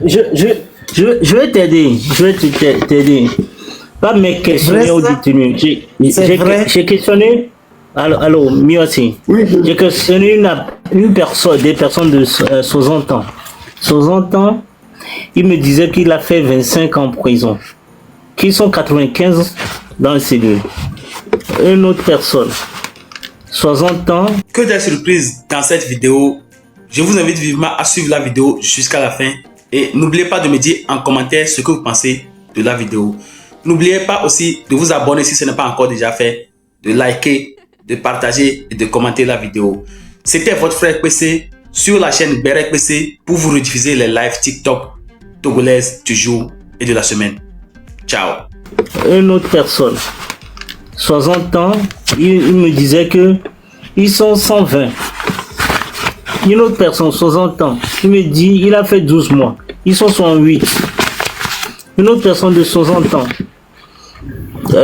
Je vais t'aider. Je vais t'aider. Pas mes questionner aux détenus. J'ai questionné. Allô, Miossi. Oui. J'ai questionné des personnes de 60 ans. 60 ans, il me disait qu'il a fait 25 ans en prison. Qu'ils sont 95 dans le cellule. Une autre personne, 60 ans. Que des surprises dans cette vidéo. Je vous invite vivement à suivre la vidéo jusqu'à la fin. Et n'oubliez pas de me dire en commentaire ce que vous pensez de la vidéo. N'oubliez pas aussi de vous abonner si ce n'est pas encore déjà fait, de liker, de partager et de commenter la vidéo. C'était votre frère PC sur la chaîne Berek PC pour vous rediffuser les lives TikTok togolaises du jour et de la semaine. Ciao. Une autre personne, 60 ans, il me disait que ils sont 120. Une autre personne, 60 ans, il me dit il a fait 12 mois. Ils sont 108. Une autre personne de 60 ans,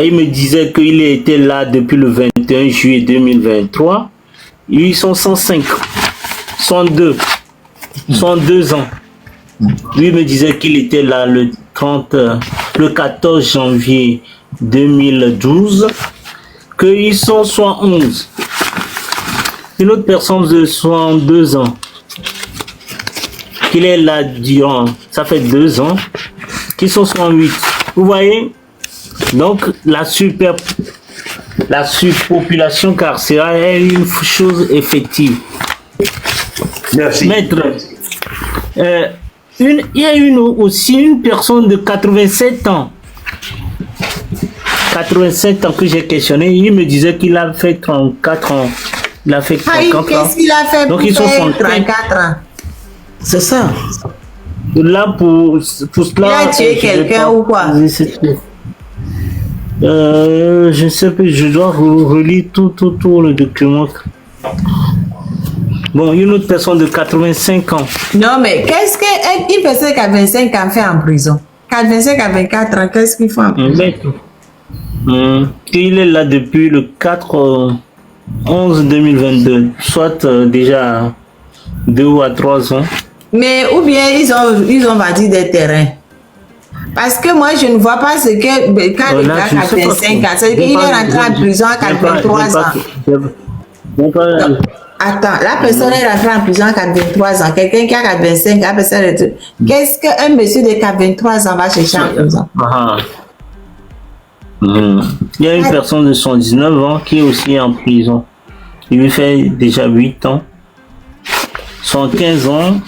il me disait qu'il était là depuis le 21 juillet 2023. Ils sont 105, 102, 102 ans. Lui me disait qu'il était là le 14 janvier 2012, qu'ils sont 111. Une autre personne de 62 ans, qu'il est là durant, ça fait 2 ans, qu'ils sont 108. Vous voyez? Donc, la surpopulation carcérale est une chose effective. Merci. Maître, il y a aussi une personne de 87 ans. 87 ans que j'ai questionné, il me disait qu'il a fait 34 ans. Il a fait 34 ans. Qu'est-ce qu'il a fait donc, pour ils sont faire 34 ans? C'est ça. Là, pour cela... Il a tué quelqu'un ou quoi? Je ne sais plus, je dois relire tout le document. Bon, une autre personne de 85 ans. Non, mais qu'est-ce qu'une personne qui a 25 ans fait en prison? 25 à 24 ans, qu'est-ce qu'il faut en prison? Il est là depuis le 4 11 2022, soit déjà 2 ou 3 ans. Mais ou bien ils ont vendu des terrains. Parce que moi, je ne vois pas ce que quand le gars a 25 ans, c'est qu'il est rentré en prison à 83 ans. Attends, la personne est rentrée en prison à 83 ans. Quelqu'un qui a 25 ans, qu'est-ce qu'un monsieur de 83 ans va chercher en prison? Il y a une personne de 119 ans qui est aussi en prison. Il lui fait déjà 8 ans. 115 ans.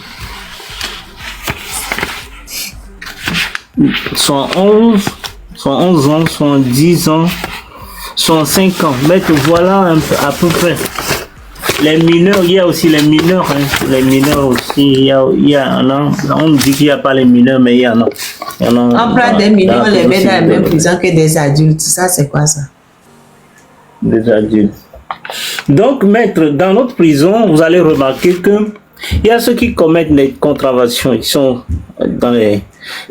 111 ans, 110 ans, 105 ans. Mais voilà à peu près. Les mineurs, il y a aussi les mineurs. Les mineurs aussi, il y a on dit qu'il n'y a pas les mineurs, mais il y en a. On prend des mineurs, on les met dans la même prison que des adultes. Ça, c'est quoi ça? Des adultes. Donc, maître, dans notre prison, vous allez remarquer que il y a ceux qui commettent les contraventions, ils sont dans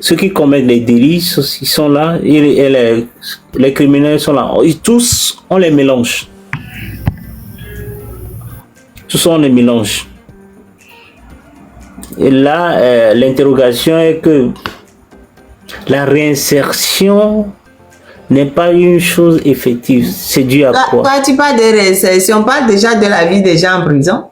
ceux qui commettent les délits, ils sont là, et les criminels sont là. Tous, on les mélange. Tous, on les mélange. Et là, l'interrogation est que la réinsertion n'est pas une chose effective. C'est dû à quoi? Quand tu parles de réinsertion, on parle déjà de la vie des gens en prison.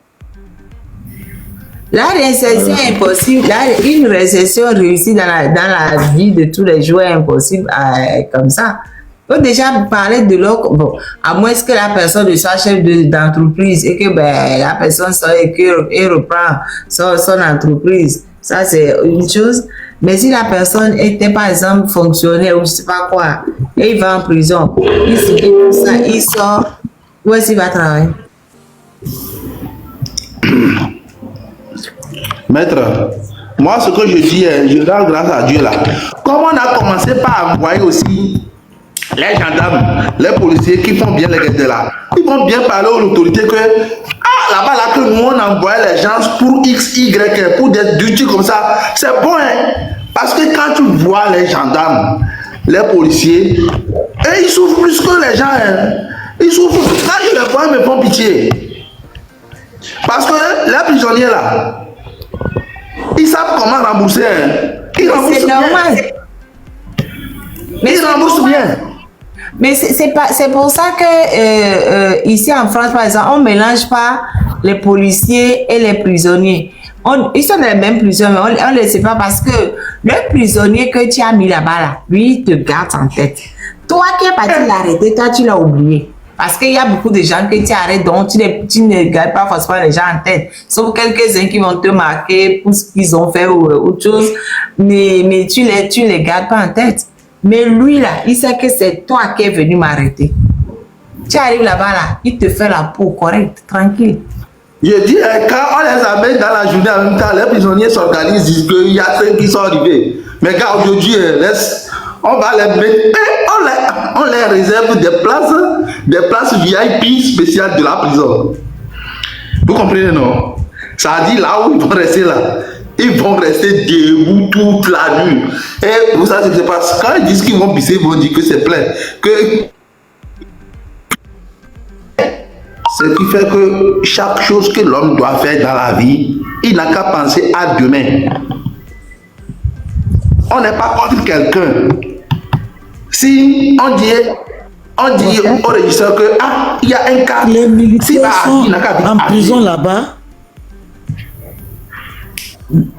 La réinsertion est impossible. Une réinsertion réussie dans la vie de tous les jours est impossible comme ça. Il faut déjà parler de l'autre. Bon, à moins que la personne soit chef d'entreprise et que la personne reprend son entreprise. Ça, c'est une chose. Mais si la personne était, par exemple, fonctionnaire ou je ne sais pas quoi, et il va en prison, il sort, où est-ce qu'il va travailler? Maître, moi ce que je dis, je rends grâce à Dieu là. Comme on a commencé par envoyer aussi les gendarmes, les policiers qui font bien les guettes là, ils vont bien parler aux autorités que là-bas là que nous on envoie les gens pour X, Y, pour des trucs comme ça, c'est bon hein. Parce que quand tu vois les gendarmes, les policiers, et ils souffrent plus que les gens hein. Ils souffrent, quand je les vois, ils me font pitié. Parce que les prisonniers là, ils Ils savent comment rembourser. Hein. Ils remboursent C'est bien. normal. Mais Ils c'est remboursent normal. bien. Mais c'est pour ça que ici en France, par exemple, on ne mélange pas les policiers et les prisonniers. Ils sont dans les mêmes prisons, mais on ne les sait pas parce que le prisonnier que tu as mis là-bas, là, lui, il te garde en tête. Toi qui es parti l'arrêter, toi, tu l'as oublié. Parce qu'il y a beaucoup de gens que tu arrêtes, donc tu ne gardes pas forcément les gens en tête. Sauf quelques-uns qui vont te marquer pour ce qu'ils ont fait ou autre chose, mais tu les gardes pas en tête. Mais lui, là, il sait que c'est toi qui es venu m'arrêter. Tu arrives là-bas, là, il te fait la peau correcte, tranquille. Je dis, quand on les amène dans la journée en même temps, les prisonniers s'organisent, disent qu'il y a 5 qui sont arrivés. Mais gars, aujourd'hui, on va les mettre, on les réserve des places VIP spéciales de la prison. Vous comprenez, non? Ça dit là où ils vont rester là. Ils vont rester debout toute la nuit. Et vous savez ce qui se passe. Quand ils disent qu'ils vont pisser, ils vont dire que c'est plein. Ce qui fait que chaque chose que l'homme doit faire dans la vie, il n'a qu'à penser à demain. On n'est pas contre quelqu'un. Si on dit au régisseur que il y a un cas, Les militaires si, sont en prison là-bas.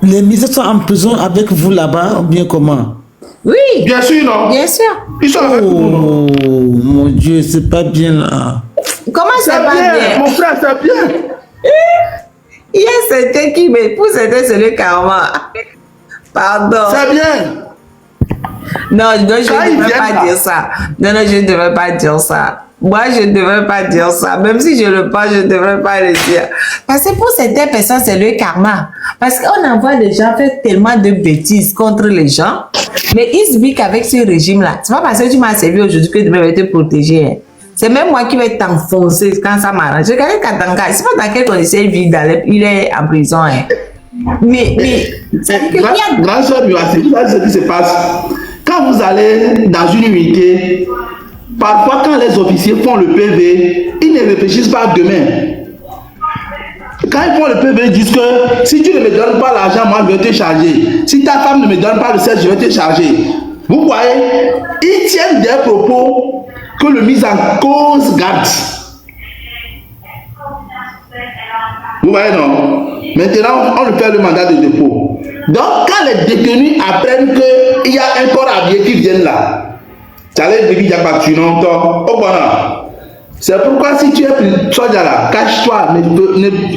Les militaires sont en prison avec vous là-bas, ou bien comment? Oui. Bien sûr, non? Bien sûr. Ils sont avec nous. Oh, mon Dieu, c'est pas bien là. Comment C'est ça va bien, bien? mon frère, c'est bien. Il y a certains qui me poussent, c'est le karma. Pardon. C'est bien. Non, je ne ils devrais viennent pas là. dire ça. Non, je ne devrais pas dire ça. Moi, je ne devrais pas dire ça. Même si je le pense, je ne devrais pas le dire. Parce que pour certaines personnes, c'est le karma. Parce qu'on envoie des gens faire tellement de bêtises contre les gens. Mais il se dit qu'avec ce régime-là, c'est pas parce que tu m'as servi aujourd'hui que tu vas te protéger. Hein. C'est même moi qui vais t'enfoncer quand ça m'arrange. Regardez Katanga, c'est pas dans quelle condition il vit, il est en prison. Hein. Mais Grand soeur, ce qui se passe. Quand vous allez dans une unité, parfois quand les officiers font le PV, ils ne réfléchissent pas demain. Quand ils font le PV, ils disent que si tu ne me donnes pas l'argent, moi je vais te charger. Si ta femme ne me donne pas le sexe, je vais te charger. Vous voyez, ils tiennent des propos que le mis en cause garde. Vous voyez, non? Maintenant, on lui fait le mandat de dépôt. Donc, quand les détenus apprennent qu'il y a un corps habillé qui vient là, c'est pourquoi si tu es soldat là, cache-toi,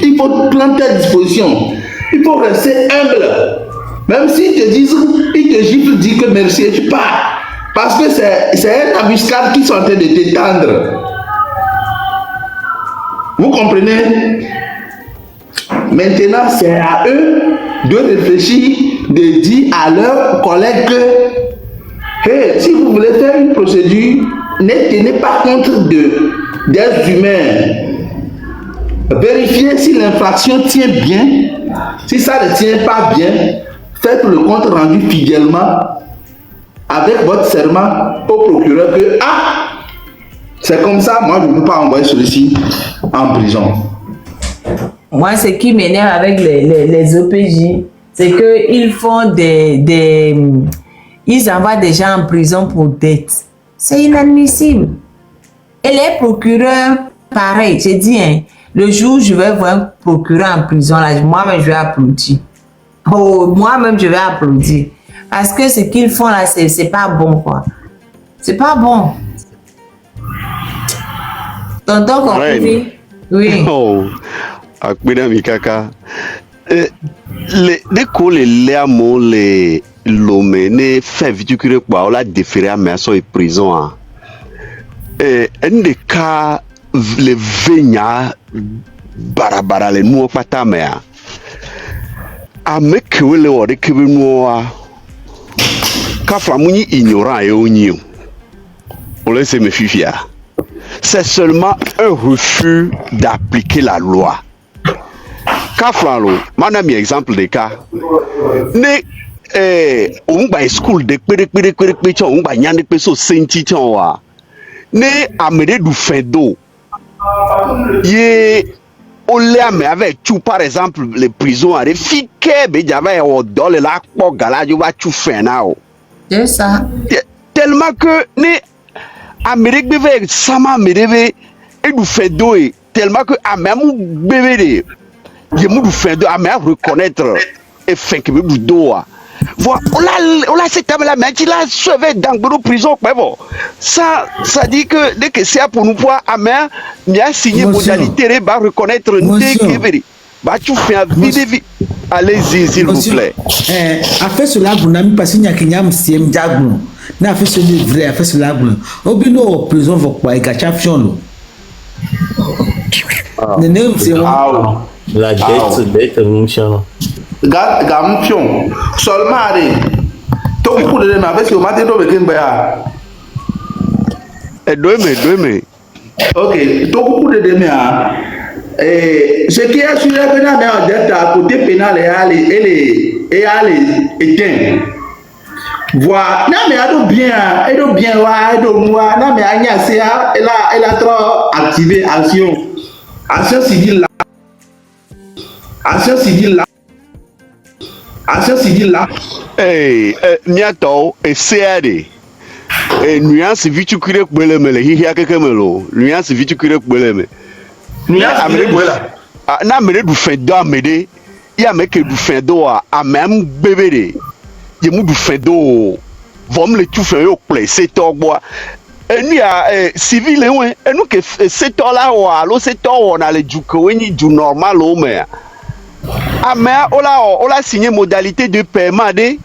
il faut prendre tes dispositions. Il faut rester humble. Même s'ils te disent, ils te giflent, dis que merci et tu pars. Parce que c'est un embuscade qui sont en train de t'étendre. Vous comprenez? Maintenant, c'est à eux de réfléchir, de dire à leurs collègues que hey, si vous voulez faire une procédure, ne tenez pas compte des humains. Vérifiez si l'infraction tient bien. Si ça ne tient pas bien, faites le compte rendu fidèlement avec votre serment au procureur que c'est comme ça, moi je ne peux pas envoyer celui-ci en prison. Moi, ce qui m'énerve avec les OPJ, c'est qu'ils font ils envoient des gens en prison pour dette. C'est inadmissible. Et les procureurs, pareil, j'ai dit, hein, le jour où je vais voir un procureur en prison, là, moi-même, je vais applaudir. Oh, moi-même, je vais applaudir. Parce que ce qu'ils font là, c'est pas bon, quoi. C'est pas bon. Tonton Concouvi, oui. Oh, akpena mikaka. Ne ko le léamo le lome ne fait viticule kwa ola déféré à maison et prison a. Un des cas le venya barabara le nuo patamea. A me kwele o de kebenu a. Ka flamuni ignorant et onyo. On laisse me fifia. C'est seulement un refus d'appliquer la loi. Kaflalo, madame, exemple de cas. Ne, on va school de on va y peso senti wa. Ne, amede du fedo. Ye, olé mais avec tout par exemple les prisons à des fiquets mais j'avais au dollar là pour gala je vais tout faire now c'est ça tellement que ne Amérique bébé sama bébé et nous fait deux tellement que à même bébé je me fait deux à même reconnaître et fait que bébé doa voilà on l'a cette table là mais il a sauvé dans une prison quoi bon ça dit que dès que c'est pour nous voir à même bien signé modalité va reconnaître ndé bah tu fais un vidéo allez-y s'il vous plaît a fait cela vous n'avez pas signé kinyam siem diago n'a fait ce vrai a fait cela vous obino prison va quoi et gachafion ne c'est la dette mission Gampion seulement allez tout beaucoup de ma fait sur matin de Kembaya et demain ok tout beaucoup de demain ce qui est sûr que dans la dette à côté pénal et éteint voilà non mais elle bien ouais moi non mais elle a trop activé action civile là niato et CAD et nuance vitu kure kbelemele hihia kekemelo nuance vitu kure kbeleme na amere du fin do amede ya meke du fin do a même bébé ye mu du fin do vom le tu fin yo ple setor gbo eni a civil enwe enu ke setor la wa lo setor na le du ko ni du normal o me amea on a signé modalité de paiement de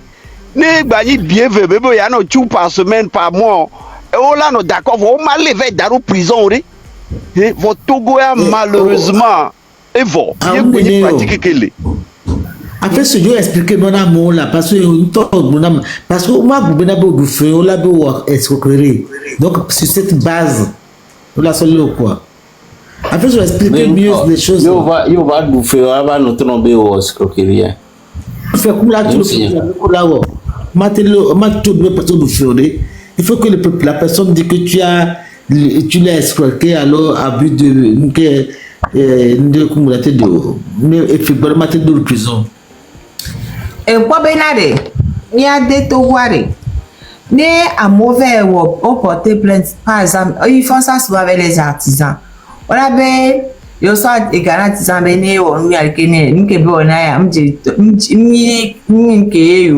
ne gagner bien bébé ya no tu par semaine par mois on là no d'accord on m'a levé dans prison et votre Togo malheureusement et vous il pratique quelle après ce je expliquer non amour là parce que parce que moi gouverneur du feu on l'a escroquerie donc sur cette base on l'a solo quoi après je vais expliquer mieux les choses il va bouffer on va nous tomber au escroquerie fait comme là tu le là il faut que la personne dit que tu l'as escroqué alors abus de communauté de effectivement de prison et quoi benade ni a de to ware ne à mauvais ou porter plainte par exemple ils font ça souvent avec les artisans voilà ben yo soit et artisan ben ne o nu alkene nke be ona ya mje nke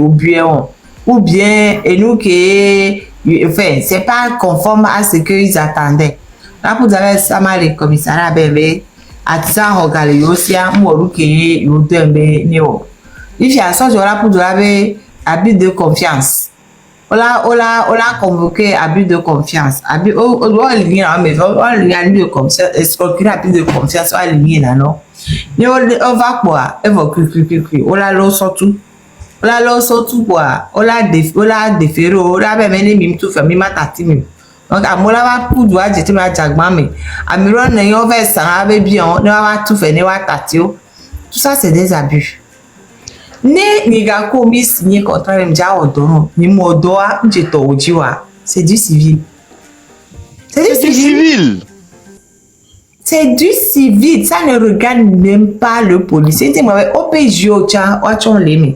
ou bien et nous que enfin c'est pas conforme à ce que ils attendaient là pour avez ça mal le commissariat bébé artisan regale yo sia mo ru ke yo dembe ne o if ya so je là pour avez abus de confiance on a convoqué abus de confiance abus on doit aligner mais on aligner de confiance escroquerie abus de confiance on aligner là non mais on va quoi on va cri on a l'eau surtout quoi on a déféré on a même même tout fait même tati même donc à moi là va pour doit jeter ma jagma mais à miron ne on va ça avec bien ne va tout faire ne va tati tout ça c'est des abus ne ni ga commis signé contrat même ja odono ni modoa njeto ojiwa c'est du civil c'est du civil ça ne regarde même pas le policier c'est moi OPJ ocha wachon lemi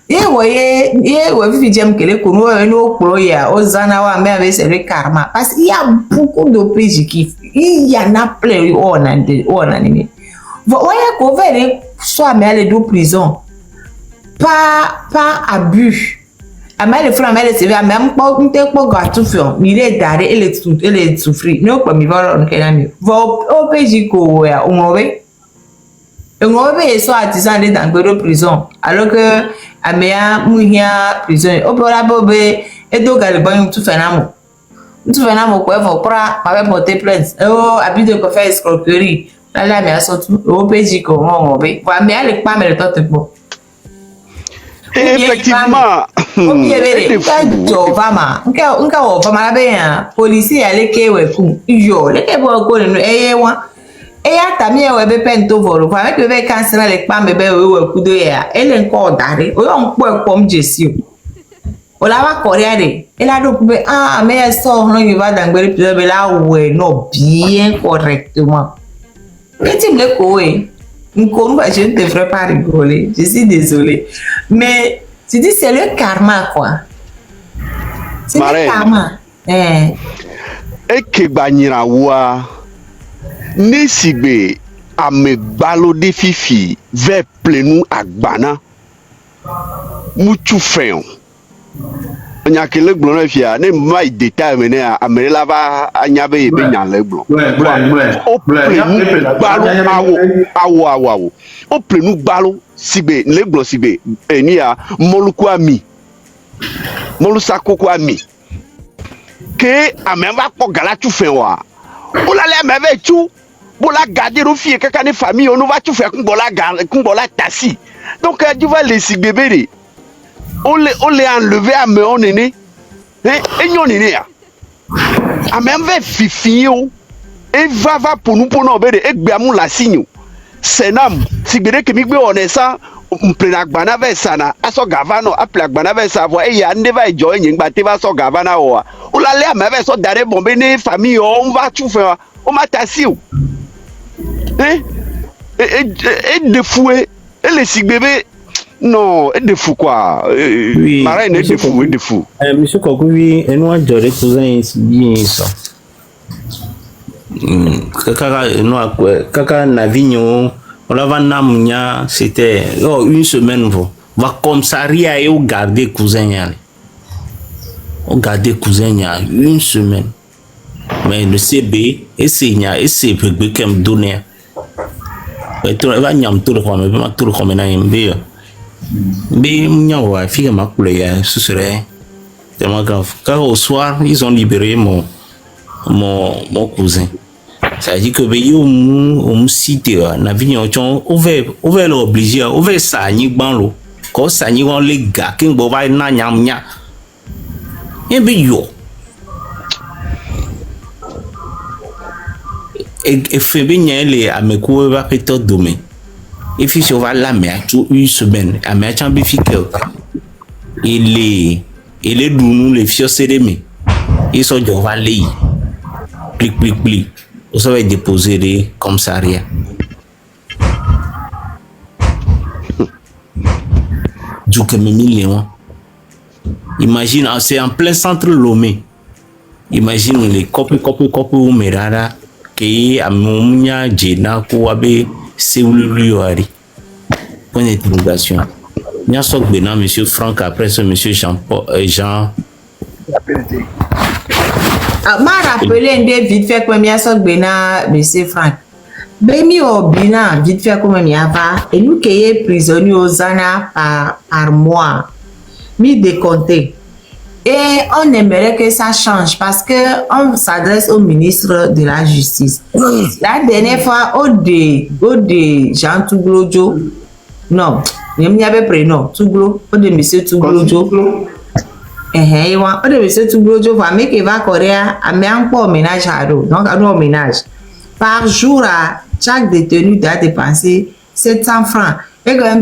ye voyez vivi jem kele kono no pro ya ozana wa me avec c'est karma parce qu'il y a beaucoup d'OPJ qui il y en a plein on a nimi voyez qu'on veut soit mais aller de prison pas abus ama le frère mais c'est même pas un tel pas gâteau fion il est daré il est souffrir non pas mi va on kenami vo OPJ ko ya on va soit artisan dans une prison alors que amea muhia prison opora bobe edo galban tout fenamo quoi va pas porter plainte abus de confiance escroquerie là mais surtout OPJ ko on va mais aller pas mais le temps bon effectivement nka wo fama be ya policier aleke we ku yo leke bo ko no eyewa eya tami e we be pento voro kwa me be cancel le pa me be we ku do ya ele nko dare o yo npo epo mjesi o la wa koreare ela do ku be me so no you va dangbere pe be la we no bien correctement petit le ko we je ne devrais pas rigoler. Je suis désolée. Mais tu dis, c'est le karma, quoi. C'est le karma. Eke banyira wa nesigbe amegbalo de fifi ve plenu agbana mutu feon nya kele gblon na fia ne ma détail mene amere la va anyabe e be nya le gblon o plenu gbalo awo o plenu gbalo sigbe le gblon sigbe eni a moluku ami molusako ko ami que a même va pour gala tu fais wa ou la les même tu pour la garder au fille quelqu'un de famille on va tu faire qu'on la tassi donc tu vas laisser bébé on les enlever à me on né et nyon né a même va fifi et va pour nous bébé et gbamu la signe c'est nam si bébé que mi gbe on est ça mpena gbana ve sana aso gavano apla gbana ve savoir e ya ndeva ejo yin gba te va so gavana o la le ma ve so dare bombe ni famille on va tout faire on m'a tassi et de fouet et les six bébés non et de fou quoi oui marraine et de fou et de fou monsieur Kokoui et nous adore cousin bien ça kaka navignon on va namunya c'était une semaine va comme ça rien et au garder cousin une semaine mais le CB et c'est bébé comme donner et tu vas nyam tout le comme pas tout le comme na mbe nya wa fille ma couleur ce serait tellement grave car au soir ils ont libéré mon cousin. Ça dit que on cite na vignon chon over l'obligé over ça ni banlo ko ça ni on les gars qui bo va na nyam nya e be yo et fait bien les amekou va péter demain et puis on va la mer tout une semaine à mer chambi fique il est dounou les fios cérémé ils sont de va les pli vous avez déposé des commissariats. Du Léon. Imagine, c'est en plein centre Lomé. Imagine les copes ou merada qui a moumia djena kouabe seoululuari. Point d'interrogation. Il y a sok bena monsieur Franck après ce monsieur Jean. M'a rappelé vite fait comme il y a ça bena monsieur Franck. Bemi obina vite fait comme il y a pas et nous qui est prisonniers aux années par mois. Mi décompté. Et on aimerait que ça change parce que on s'adresse au ministre de la Justice. La dernière fois au de Jean Touglojo. Non, il n'y avait pas non, Touglo, au de monsieur Touglojo. Au de monsieur Touglojo, famille qui va à Corée, a mis encore ménage à l'eau. Donc, à nous ménage. Par jour, chaque détenu doit dépenser 700 francs. Et quand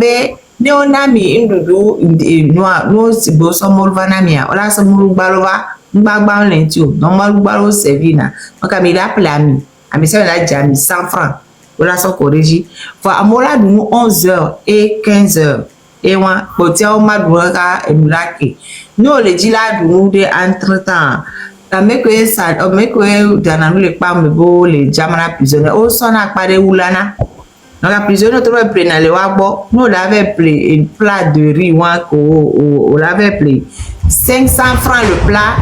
ne onami indudu no sibo somolva namia ola somulu balova mbagba lentio no malu balo servina makamila plami amisa la jami 100 francs ola so corrigi for amola du 11h et 15h et wa potia o maduraka emulake no le jila du de entre temps la mekwe sa o mekwe dana le pam bo le jamana prisonnier o sona pare ulana. Donc la prison nous trouve pris dans le wabo nous l'avait pris une plat de riz on l'avait pris 500 francs le plat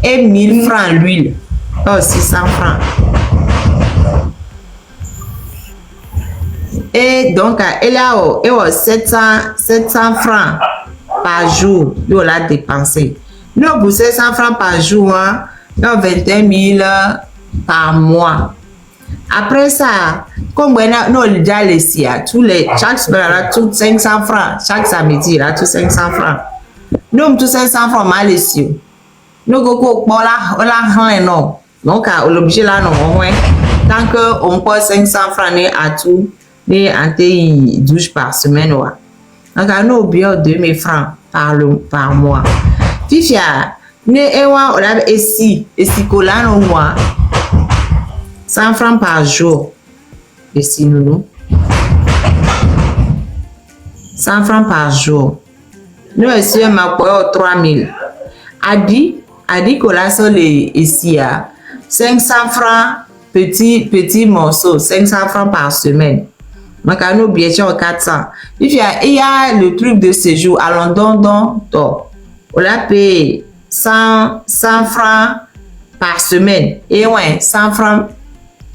et 1000 francs l'huile oh 600 francs et donc elle a 700 francs par jour on l'a dépensé nous pour 700 francs par jour hein, donc 21 000 par mois. Après ça, comme on a déjà laissé, chaque semaine, on a tout 500 francs. Chaque samedi, on a tout 500 francs. Nous, tout 500 francs, on a laissé. Nous, on a non. Donc, on est obligé là, non. Tant qu'on peut 500 francs à tout, les antéi 12 par semaine. Donc, on a oublié 2000 francs par mois. Fifia, on a ici, collant au mois. 100 francs par jour. Et si nous, 100 francs par jour. Nous aussi, on m'a payé 3000. A dit que là, sur les ici, 500 francs, petit morceau, 500 francs par semaine. Macano bien sûr 400. Il y a le truc de séjour à London, donc, on l'a payé 100 francs par semaine. Et ouais, 100 francs,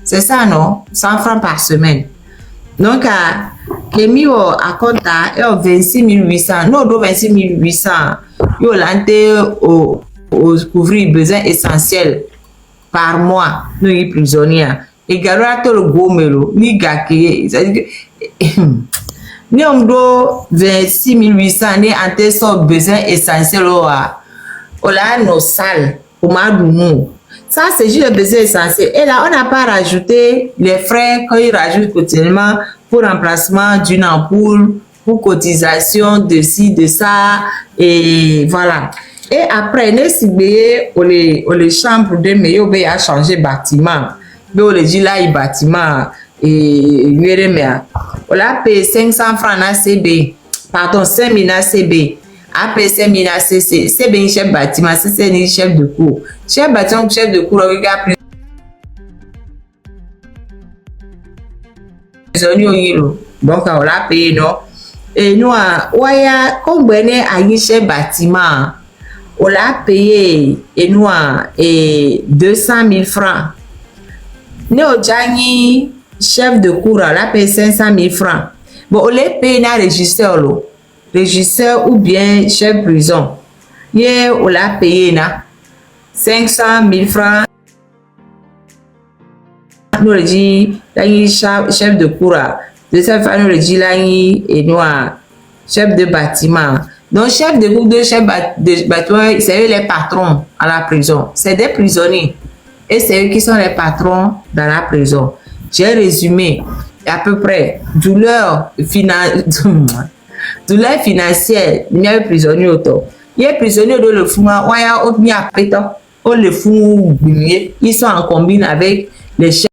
c'est ça, non? 100 francs par semaine. Donc, Kémi à compta, 26 800. Non, 26 800. Yo l'ante au couvrir besoins essentiels par mois. Nous y prisonniers. Et garou tout le gomelo, ni gaki. C'est-à-dire que, ni on doit 26 800 ni ante son besoin essentiel au la nos salles, au madoumou. Ça, c'est juste le besoin essentiel. Et là, on n'a pas rajouté les frais qu'on rajoute quotidiennement pour remplacement d'une ampoule, pour cotisation de ci, de ça, et voilà. Et après, nous sommes les chambres de meilleur à changer bâtiment. On les dit là, il bâtiment, et on a payé 500 francs à CB, pardon, 5000 à CB. Après 5000 à CC, c'est bien chef bâtiment, c'est un chef de cour. Chef bâtiment, chef de cour, on a pris. Donc, on l'a payé, non? Et nous, comme on est à chef bâtiment, on l'a payé, et nous, 200 000 francs. Nous, Johnny, chef de cour, on a payé 500 000 francs. Bon, on l'a payé dans le régisseur ou bien chef prison. Hier, on l'a payé 500 000 francs. Nous le dit, chef de cour. De cette façon, nous le dit, et nous, chef de bâtiment. Donc, chef de groupe, chef de bâtiment, c'est eux les patrons à la prison. C'est des prisonniers. Et c'est eux qui sont les patrons dans la prison. J'ai résumé à peu près douleur financière, il y a prisonnier auto. Il y a prisonnier de le fou, on le fou, ils sont en combine avec les chefs.